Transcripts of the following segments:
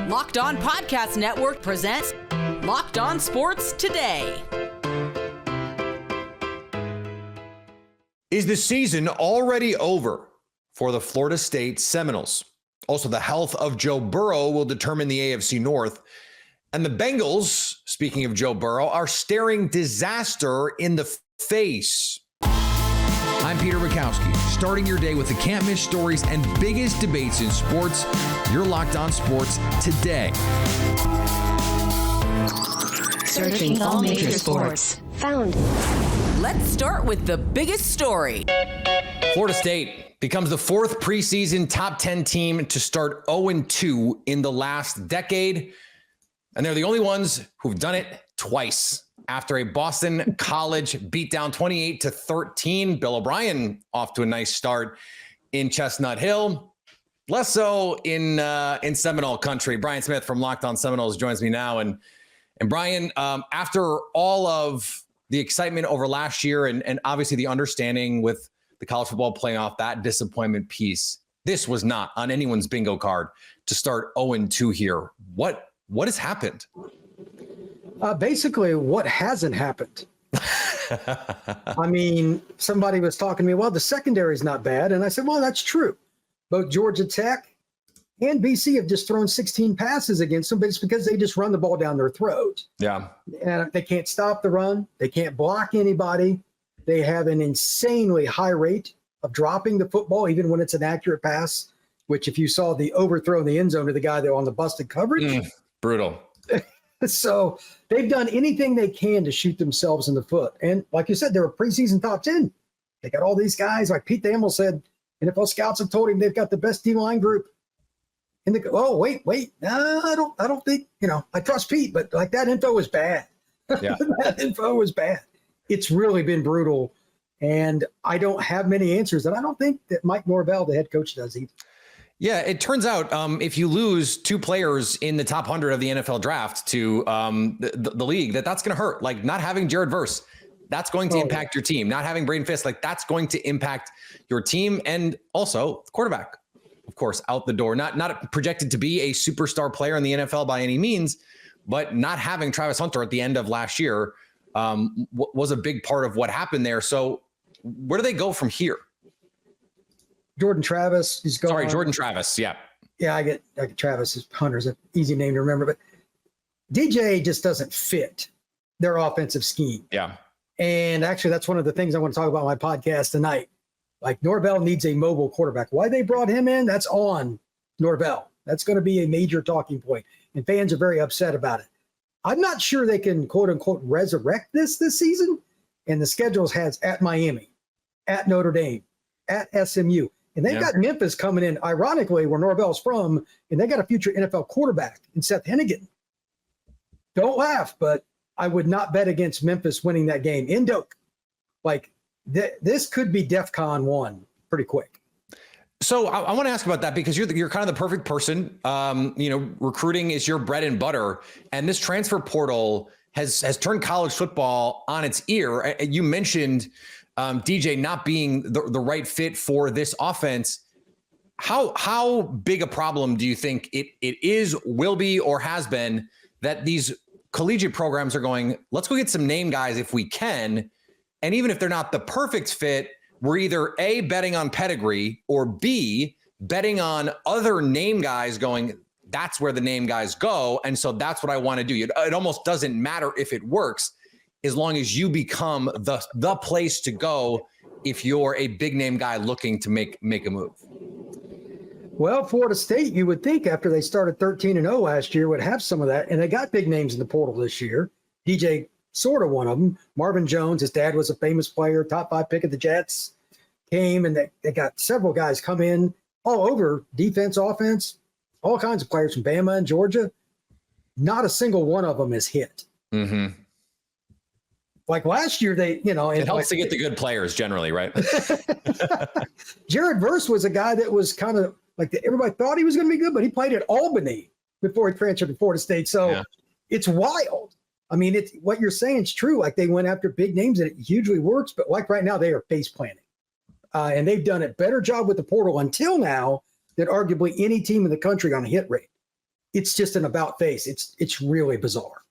Locked On Podcast Network presents Locked On Sports Today. Is the season already over for the Florida State Seminoles? Also, the health of Joe Burrow will determine the AFC North. And the Bengals, speaking of Joe Burrow, are staring disaster in the face. I'm Peter Bukowski, starting your day with the can't-miss stories and biggest debates in sports. You're Locked On Sports Today. Searching all major sports. Found. Let's start with the biggest story. Florida State becomes the fourth preseason top 10 team to start 0-2 in the last decade. And they're the only ones who've done it twice. After a Boston College beatdown 28-13, Bill O'Brien off to a nice start in Chestnut Hill. Less so in Seminole country. Brian Smith from Locked On Seminoles joins me now. And Brian, after all of the excitement over last year and obviously the understanding with the college football playoff, that disappointment piece, this was not on anyone's bingo card to start 0-2 here. What has happened? Basically, what hasn't happened? I mean, somebody was talking to me, well, the secondary is not bad. And I said, well, that's true. Both Georgia Tech and BC have just thrown 16 passes against them, but it's because they just run the ball down their throat. Yeah. And they can't stop the run. They can't block anybody. They have an insanely high rate of dropping the football, even when it's an accurate pass, which if you saw the overthrow in the end zone to the guy there on the busted coverage. Brutal. So they've done anything they can to shoot themselves in the foot. And like you said, they're a preseason top 10. They got all these guys. Like Pete Thamel said, NFL scouts have told him they've got the best D-line group. And they go, oh, wait. No, I don't think, I trust Pete, but like that info was bad. Yeah. That info was bad. It's really been brutal. And I don't have many answers. And I don't think that Mike Norvell, the head coach, does either. Yeah, it turns out if you lose two players in the top 100 of the NFL draft to the league, that's going to hurt. Like not having Jared Verse, that's going to impact your team. Not having Braden Fisk, like that's going to impact your team. And also the quarterback, of course, out the door. Not projected to be a superstar player in the NFL by any means, but not having Travis Hunter at the end of last year was a big part of what happened there. So where do they go from here? Jordan Travis is going. Sorry, Jordan Travis. Yeah. Yeah, I get Travis. Hunter's an easy name to remember, but DJ just doesn't fit their offensive scheme. Yeah. And actually, that's one of the things I want to talk about on my podcast tonight. Like Norvell needs a mobile quarterback. Why they brought him in, that's on Norvell. That's going to be a major talking point, and fans are very upset about it. I'm not sure they can, quote unquote, resurrect this season. And the schedules has at Miami, at Notre Dame, at SMU. And they've got Memphis coming in, ironically, where Norvell's from, and they got a future NFL quarterback in Seth Hennigan. Don't laugh, but I would not bet against Memphis winning that game in Doak. Like, this could be DEFCON 1 pretty quick. So I want to ask about that because you're kind of the perfect person. Recruiting is your bread and butter, and this transfer portal has turned college football on its ear. You mentioned DJ not being the right fit for this offense. How big a problem do you think it is, will be, or has been that these collegiate programs are going, let's go get some name guys if we can. And even if they're not the perfect fit, we're either A, betting on pedigree, or B, betting on other name guys going, that's where the name guys go. And so that's what I want to do. It almost doesn't matter if it works, as long as you become the place to go if you're a big name guy looking to make a move. Well, Florida State, you would think after they started 13-0 last year would have some of that. And they got big names in the portal this year. DJ, sort of one of them. Marvin Jones, his dad was a famous player, top 5 pick of the Jets, came, and they got several guys come in all over, defense, offense, all kinds of players from Bama and Georgia. Not a single one of them is hit. Mm-hmm. Like last year, it helps to get the good players generally, right? Jared Verse was a guy that was kind of like everybody thought he was going to be good, but he played at Albany before he transferred to Florida State. So It's wild. I mean, it's what you're saying is true. Like they went after big names and it hugely works, but like right now they are face planting. And they've done a better job with the portal until now than arguably any team in the country on a hit rate. it's just an about face. It's really bizarre.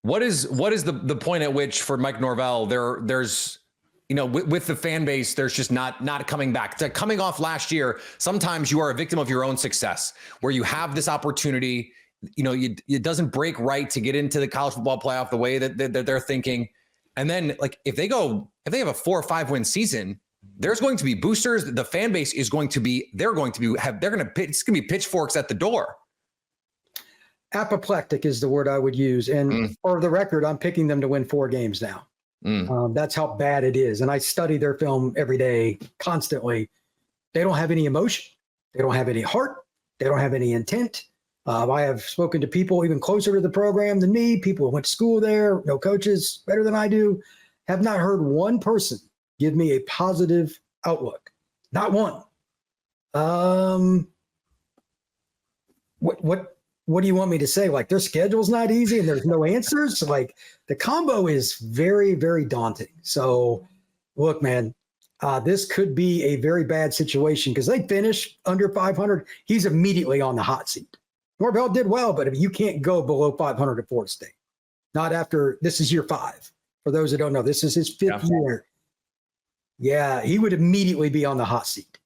What is the point at which for Mike Norvell there's with the fan base, there's just not coming back. It's like coming off last year. Sometimes you are a victim of your own success, where you have this opportunity. It doesn't break right to get into the college football playoff the way that they're thinking. And then if they have a 4 or 5 win season, there's going to be boosters. The fan base is going to be, it's going to be pitchforks at the door. Apoplectic is the word I would use. And for the record, I'm picking them to win 4 games now. That's how bad it is. And I study their film every day, constantly. They don't have any emotion. They don't have any heart. They don't have any intent. I have spoken to people even closer to the program than me, people who went to school there, no coaches better than I do, have not heard one person give me a positive outlook. Not one. What do you want me to say? Like, their schedule's not easy and there's no answers? Like, the combo is very, very daunting. So, look, man, this could be a very bad situation because they finish under 500. He's immediately on the hot seat. Norvell did well, but you can't go below 500 at Florida State. Not after, this is year 5. For those that don't know, this is his 5th year. Yeah, he would immediately be on the hot seat.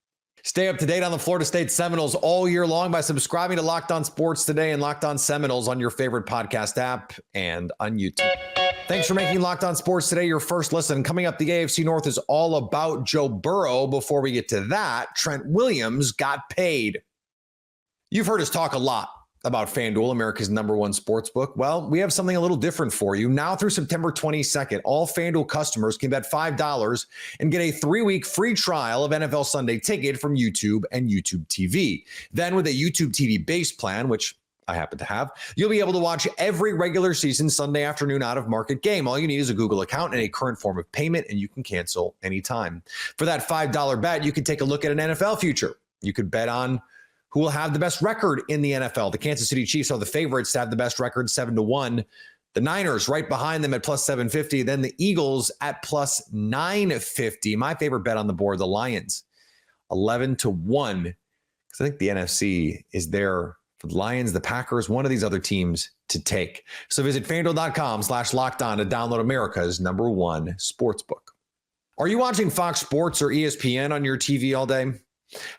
Stay up to date on the Florida State Seminoles all year long by subscribing to Locked On Sports Today and Locked On Seminoles on your favorite podcast app and on YouTube. Thanks for making Locked On Sports Today your first listen. Coming up, the AFC North is all about Joe Burrow. Before we get to that, Trent Williams got paid. You've heard us talk a lot about FanDuel, America's #1 sportsbook. Well, we have something a little different for you. Now through September 22nd, all FanDuel customers can bet $5 and get a 3-week free trial of NFL Sunday Ticket from YouTube and YouTube TV. Then with a YouTube TV base plan, which I happen to have, you'll be able to watch every regular season Sunday afternoon out-of-market game. All you need is a Google account and a current form of payment, and you can cancel anytime. For that $5 bet, you can take a look at an NFL future. You could bet on who will have the best record in the NFL. The Kansas City Chiefs are the favorites to have the best record, 7-1. The Niners right behind them at plus 750. Then the Eagles at plus 950. My favorite bet on the board, the Lions, 11-1. Because I think the NFC is there for the Lions, the Packers, one of these other teams to take. So visit FanDuel.com/lockedon to download America's #1 sportsbook. Are you watching Fox Sports or ESPN on your TV all day?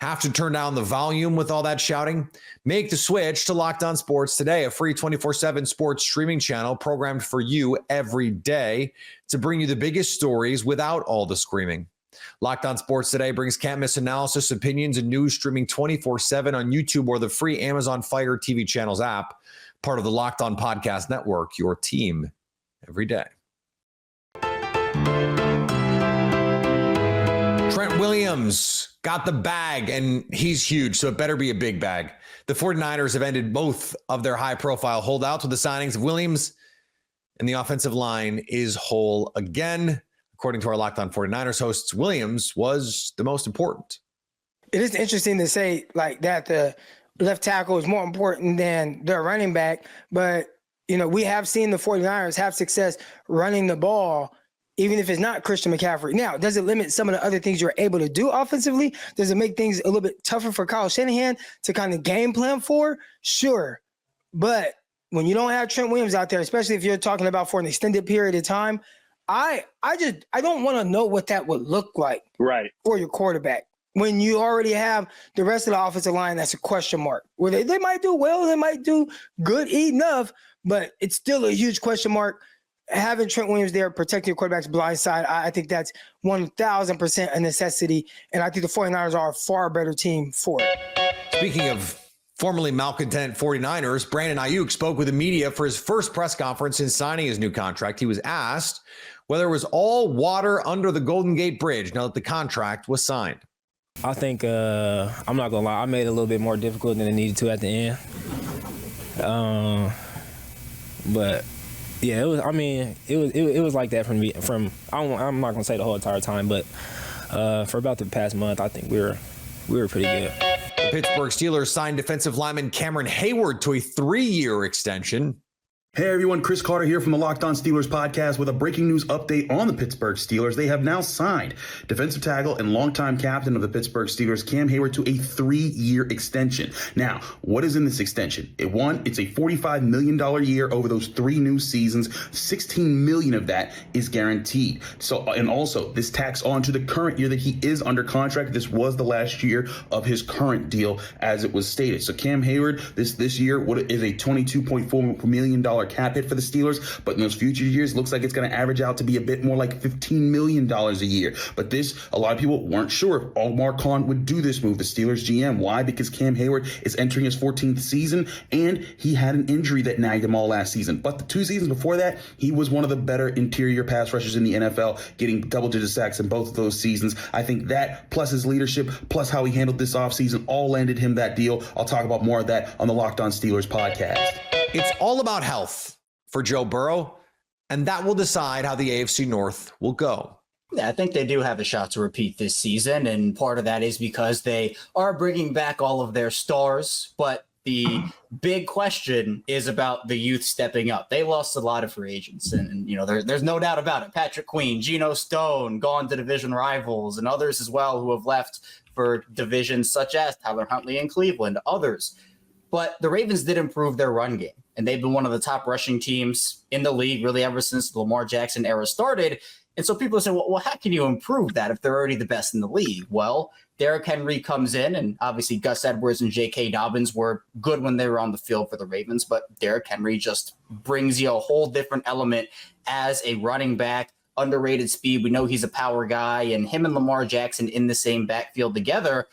Have to turn down the volume with all that shouting? Make the switch to Locked On Sports Today, a free 24/7 sports streaming channel programmed for you every day to bring you the biggest stories without all the screaming. Locked On Sports Today brings can't-miss analysis, opinions, and news streaming 24/7 on YouTube or the free Amazon Fire TV channels app, part of the Locked On Podcast Network, your team every day. Trent Williams got the bag, and he's huge, so it better be a big bag. The 49ers have ended both of their high-profile holdouts with the signings of Williams, and the offensive line is whole again. According to our Locked On 49ers hosts, Williams was the most important. It is interesting to say like that the left tackle is more important than their running back, but we have seen the 49ers have success running the ball, even if it's not Christian McCaffrey. Now, does it limit some of the other things you're able to do offensively? Does it make things a little bit tougher for Kyle Shanahan to kind of game plan for? Sure. But when you don't have Trent Williams out there, especially if you're talking about for an extended period of time, I don't want to know what that would look like for your quarterback when you already have the rest of the offensive line that's a question mark. Where they might do well, they might do good enough, but it's still a huge question mark. Having Trent Williams there protecting your quarterback's blind side, I think that's 1,000% a necessity, and I think the 49ers are a far better team for it. Speaking of formerly malcontent 49ers, Brandon Ayuk spoke with the media for his first press conference since signing his new contract. He was asked whether it was all water under the Golden Gate Bridge now that the contract was signed. I think, I'm not going to lie, I made it a little bit more difficult than it needed to at the end. But yeah, it was. I mean, it was like that from. I'm not gonna say the whole entire time, but for about the past month, I think we were pretty good. The Pittsburgh Steelers signed defensive lineman Cameron Hayward to a 3-year extension. Hey everyone, Chris Carter here from the Locked On Steelers podcast with a breaking news update on the Pittsburgh Steelers. They have now signed defensive tackle and longtime captain of the Pittsburgh Steelers, Cam Hayward, to a 3-year extension. Now, what is in this extension? It's a $45 million year over those 3 new seasons. $16 million of that is guaranteed. And also, this tacks on to the current year that he is under contract. This was the last year of his current deal, as it was stated. So Cam Hayward, this year, is a $22.4 million cap hit for the Steelers, but in those future years, looks like it's going to average out to be a bit more like $15 million a year. But a lot of people weren't sure if Omar Khan would do this move, the Steelers GM. Why? Because Cam Hayward is entering his 14th season, and he had an injury that nagged him all last season. But the 2 seasons before that, he was one of the better interior pass rushers in the NFL, getting double-digit sacks in both of those seasons. I think that, plus his leadership, plus how he handled this offseason, all landed him that deal. I'll talk about more of that on the Locked On Steelers podcast. It's all about health for Joe Burrow, and that will decide how the AFC North will go. Yeah, I think they do have a shot to repeat this season, and part of that is because they are bringing back all of their stars, but the big question is about the youth stepping up. They lost a lot of free agents, and there's no doubt about it. Patrick Queen, Geno Stone, gone to division rivals, and others as well who have left for divisions such as Tyler Huntley in Cleveland, others. But the Ravens did improve their run game, and they've been one of the top rushing teams in the league really ever since the Lamar Jackson era started. And so people say, well, how can you improve that if they're already the best in the league? Well, Derrick Henry comes in, and obviously Gus Edwards and J.K. Dobbins were good when they were on the field for the Ravens, but Derrick Henry just brings you a whole different element as a running back, underrated speed. We know he's a power guy, and him and Lamar Jackson in the same backfield together,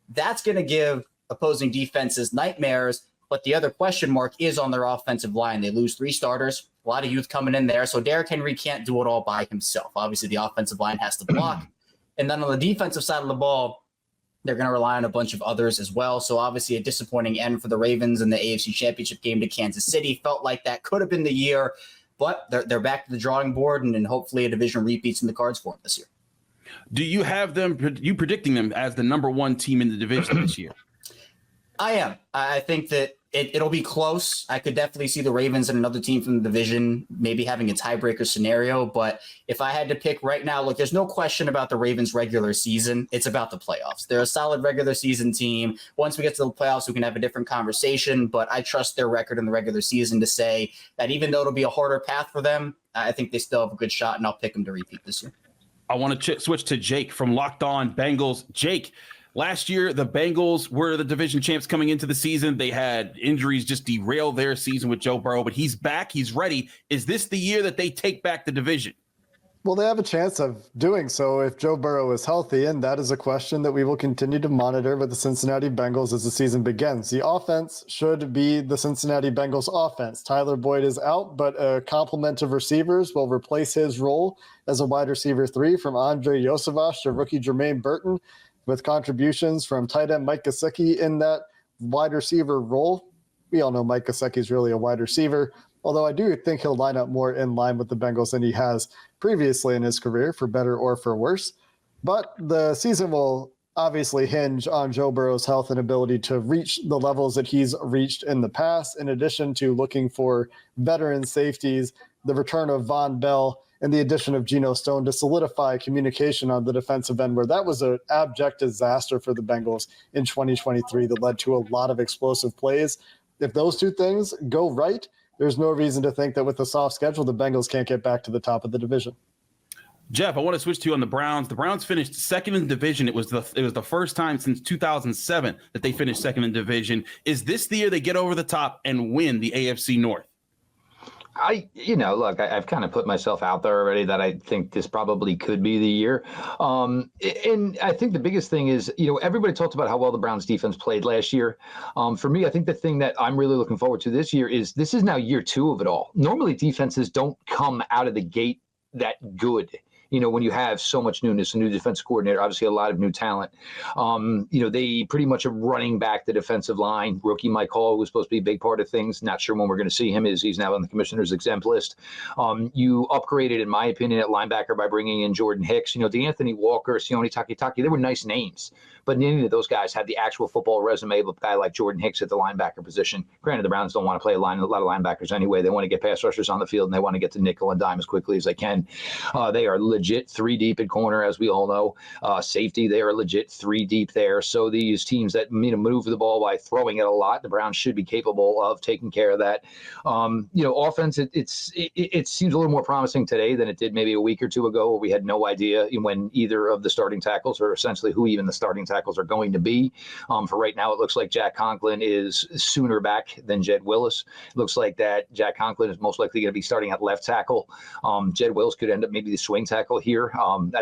that's going to give opposing defenses nightmares. But the other question mark is on their offensive line. They lose 3 starters, a lot of youth coming in there. So Derrick Henry can't do it all by himself. Obviously, the offensive line has to block. And then on the defensive side of the ball, they're going to rely on a bunch of others as well. So obviously a disappointing end for the Ravens in the AFC Championship game to Kansas City. Felt like that could have been the year, but they're back to the drawing board, and hopefully a division repeats in the cards for them this year. Do you have you predicting them as the number 1 team in the division this year? I am. I think that it'll be close. I could definitely see the Ravens and another team from the division maybe having a tiebreaker scenario. But if I had to pick right now, look, there's no question about the Ravens' regular season. It's about the playoffs. They're a solid regular season team. Once we get to the playoffs, we can have a different conversation. But I trust their record in the regular season to say that even though it'll be a harder path for them, I think they still have a good shot, and I'll pick them to repeat this year. I want to switch to Jake from Locked On Bengals. Jake, last year, the Bengals were the division champs coming into the season. They had injuries just derail their season with Joe Burrow, but he's back. He's ready. Is this the year that they take back the division? Well, they have a chance of doing so if Joe Burrow is healthy, and that is a question that we will continue to monitor with the Cincinnati Bengals as the season begins. The offense should be the Cincinnati Bengals offense. Tyler Boyd is out, but a complement of receivers will replace his role as a wide receiver 3 from Andre Yosevich to rookie Jermaine Burton, with contributions from tight end Mike Gesicki in that wide receiver role. We all know Mike Gesicki is really a wide receiver, although I do think he'll line up more in line with the Bengals than he has previously in his career, for better or for worse. But the season will obviously hinge on Joe Burrow's health and ability to reach the levels that he's reached in the past, in addition to looking for veteran safeties, the return of Von Bell, and the addition of Geno Stone to solidify communication on the defensive end, where that was an abject disaster for the Bengals in 2023 that led to a lot of explosive plays. If those 2 things go right, there's no reason to think that with a soft schedule, the Bengals can't get back to the top of the division. Jeff, I want to switch to you on the Browns. The Browns finished second in the division. It was the first time since 2007 that they finished second in the division. Is this the year they get over the top and win the AFC North? Look, I've kind of put myself out there already that I think this probably could be the year. And I think the biggest thing is, everybody talked about how well the Browns defense played last year. For me, I think the thing that I'm really looking forward to this year is this is now year 2 of it all. Normally defenses don't come out of the gate that good. When you have so much newness, a new defensive coordinator, obviously a lot of new talent. They pretty much are running back the defensive line. Rookie Mike Hall was supposed to be a big part of things. Not sure when we're going to see him. He's now on the commissioner's exempt list. You upgraded, in my opinion, at linebacker by bringing in Jordan Hicks. DeAnthony Walker, Sione Takitaki, they were nice names. but neither of those guys had the actual football resume of a guy like Jordan Hicks at the linebacker position. Granted, the Browns don't want to play a lot of linebackers anyway. They want to get pass rushers on the field, and they want to get to nickel and dime as quickly as they can. They are legit 3 deep at corner, as we all know. Safety, they are legit 3 deep there. So these teams that move the ball by throwing it a lot, the Browns should be capable of taking care of that. Offense, it seems a little more promising today than it did maybe a week or two ago, where we had no idea when either of the starting tackles, or essentially who even the starting tackles are going to be. For right now, it looks like Jack Conklin is sooner back than Jed Willis. It looks like that Jack Conklin is most likely going to be starting at left tackle. Jed Willis could end up maybe the swing tackle here.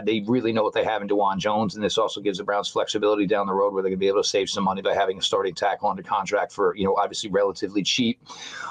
They really know what they have in DeJuan Jones, and this also gives the Browns flexibility down the road where they're going to be able to save some money by having a starting tackle under contract for, obviously relatively cheap.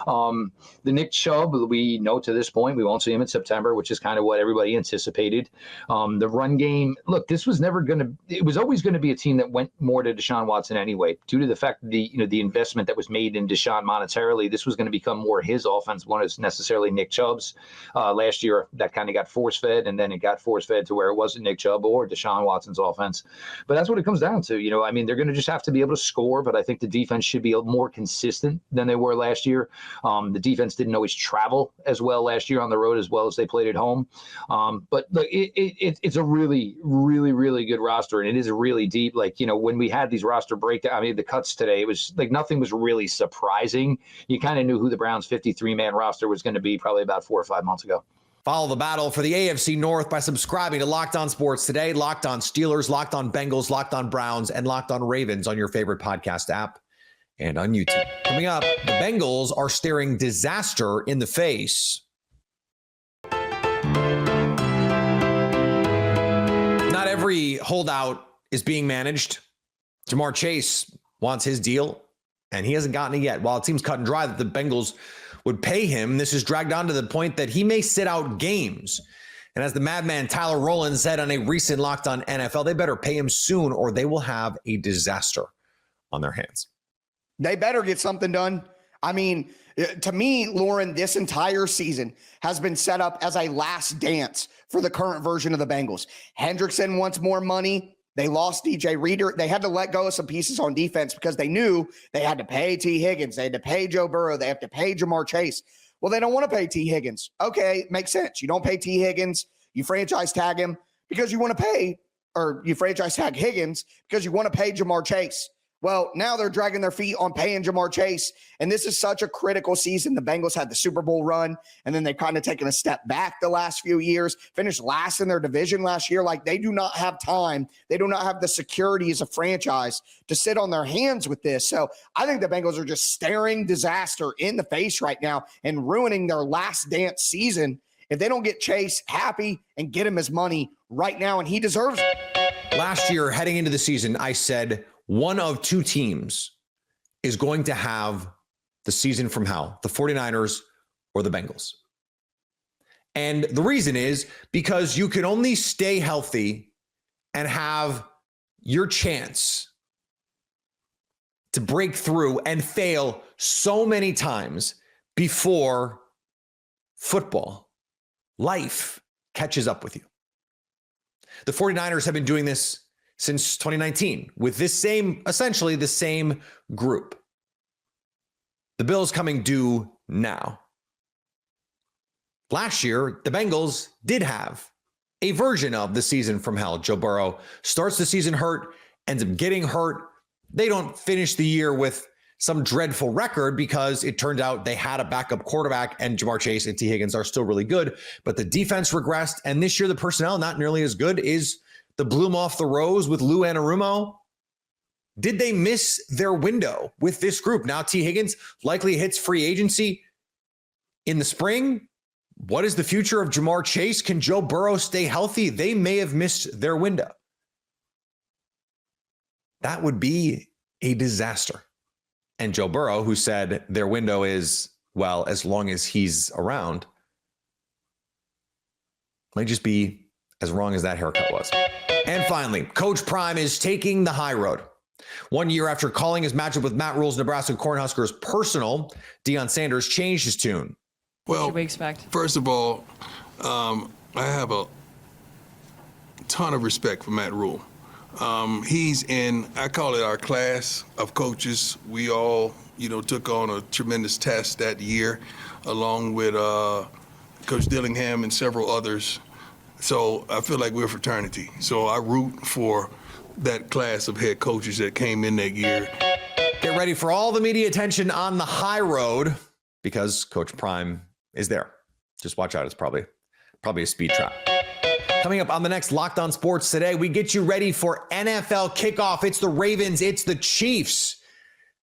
The Nick Chubb, we know to this point we won't see him in September, which is kind of what everybody anticipated. The run game, look, this was it was always going to be a team that went more to Deshaun Watson anyway, due to the fact that the investment that was made in Deshaun monetarily. This was going to become more his offense, one is necessarily Nick Chubb's. Last year, that kind of got force-fed, and then it got force-fed to where it wasn't Nick Chubb or Deshaun Watson's offense. But that's what it comes down to. They're going to just have to be able to score, but I think the defense should be more consistent than they were last year. The defense didn't always travel as well last year on the road as well as they played at home. But look, it's a really, really, really good roster, and it is really deep. When we had these roster breakdown, the cuts today, it was like nothing was really surprising. You kind of knew who the Browns' 53-man roster was going to be probably about 4 or 5 months ago. Follow the battle for the AFC North by subscribing to Locked On Sports Today, Locked On Steelers, Locked On Bengals, Locked On Browns, and Locked On Ravens on your favorite podcast app and on YouTube. Coming up, the Bengals are staring disaster in the face. Not every holdout is being managed. Jamar Chase wants his deal, and he hasn't gotten it yet. While it seems cut and dry that the Bengals would pay him, this is dragged on to the point that he may sit out games. And as the madman Tyler Rowland said on a recent Locked On NFL, they better pay him soon or they will have a disaster on their hands. They better get something done. To me, Lauren, this entire season has been set up as a last dance for the current version of the Bengals. Hendrickson wants more money. They lost DJ Reader. They had to let go of some pieces on defense because they knew they had to pay T. Higgins. They had to pay Joe Burrow. They have to pay Jamar Chase. Well, they don't want to pay T. Higgins. Okay, makes sense. You don't pay T. Higgins. You franchise tag him because you want to pay, or you franchise tag Higgins because you want to pay Jamar Chase. Well, now they're dragging their feet on paying Jamar Chase, and this is such a critical season. The Bengals had the Super Bowl run, and then they've kind of taken a step back the last few years, finished last in their division last year. They do not have time. They do not have the security as a franchise to sit on their hands with this. So I think the Bengals are just staring disaster in the face right now and ruining their last dance season if they don't get Chase happy and get him his money right now, and he deserves it. Last year, heading into the season, I said one of 2 teams is going to have the season from hell, the 49ers or the Bengals. And the reason is because you can only stay healthy and have your chance to break through and fail so many times before football, life catches up with you. The 49ers have been doing this since 2019 with essentially the same group. The Bills coming due now. Last year, the Bengals did have a version of the season from hell. Joe Burrow starts the season hurt, ends up getting hurt. They don't finish the year with some dreadful record because it turned out they had a backup quarterback, and Jamar Chase and T. Higgins are still really good, but the defense regressed. And this year, the personnel not nearly as good. Is the bloom off the rose with Lou Anarumo? Did they miss their window with this group? Now T. Higgins likely hits free agency in the spring. What is the future of Jamar Chase? Can Joe Burrow stay healthy? They may have missed their window. That would be a disaster. And Joe Burrow, who said their window is, well, as long as he's around, might just be as wrong as that haircut was. And finally, Coach Prime is taking the high road. 1 year after calling his matchup with Matt Rule's Nebraska Cornhuskers personal, Deion Sanders changed his tune. Well, what should we expect? First of all, I have a ton of respect for Matt Rule. He's in, I call it our class of coaches. We all, took on a tremendous test that year, along with Coach Dillingham and several others. So I feel like we're a fraternity. So I root for that class of head coaches that came in that year. Get ready for all the media attention on the high road because Coach Prime is there. Just watch out. It's probably a speed trap. Coming up on the next Locked On Sports Today, we get you ready for NFL kickoff. It's the Ravens. It's the Chiefs.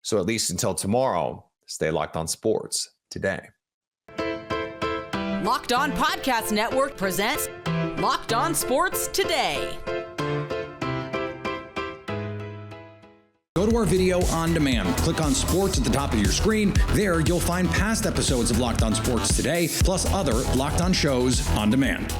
So at least until tomorrow, stay locked on sports today. Locked On Podcast Network presents Locked On Sports Today. Go to our video on demand. Click on sports at the top of your screen. There, you'll find past episodes of Locked On Sports Today, plus other Locked On shows on demand.